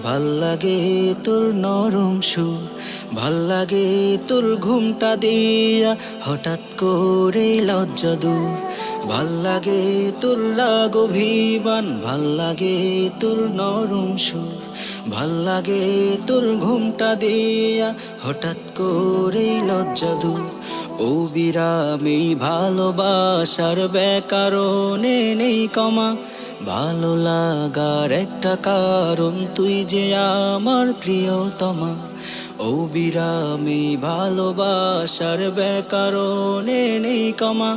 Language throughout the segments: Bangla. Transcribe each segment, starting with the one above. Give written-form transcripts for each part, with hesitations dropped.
ভাল লাগে তোর নরম সুর, ভাল লাগে তোর ঘুমটা দিয়া হঠাৎ করে লজ্জা দূর। ভাল লাগে তোর রাগ অভিমান, ভাল লাগে তোর নরম সুর, ভাল লাগে তোর ঘুমটা দিয়া হঠাৎ করে লজ্জা দূর। ও বিরামী ভালোবাসার ব্যাকরণে নেই কমা, ভালো লাগার একটা কারণ তুই যে আমার প্রিয়তমা। ও বিরামী ভালোবাসার ব্যাকরণে নেই কমা,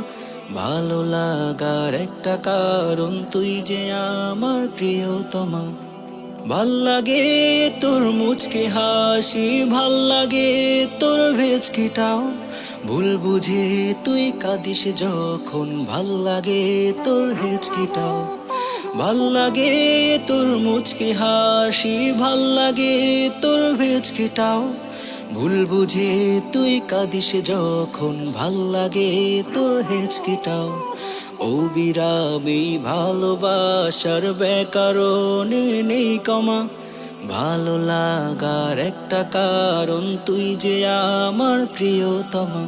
ভালো লাগার একটা কারণ তুই যে আমার প্রিয়তমা। ভাল লাগে তোর মুচকি হাসি, ভাল লাগে তোর ভেজকিটাও, ভুল বুঝে তুই কাঁদিস যখন, ভাল লাগে তোর হেঁচকিটাও। ভাল লাগে তোর মুচকি হাসি, ভাল লাগে তোর ভেজকিটাও, ভুল বুঝে তুই কাঁদিস যখন, ভাল লাগে তোর হেঁচকিটাও। ও বিরামী ভালোবাসার ব্যাকরণে নেই কমা, ভালো লাগার একটা কারণ তুই যে আমার প্রিয়তমা।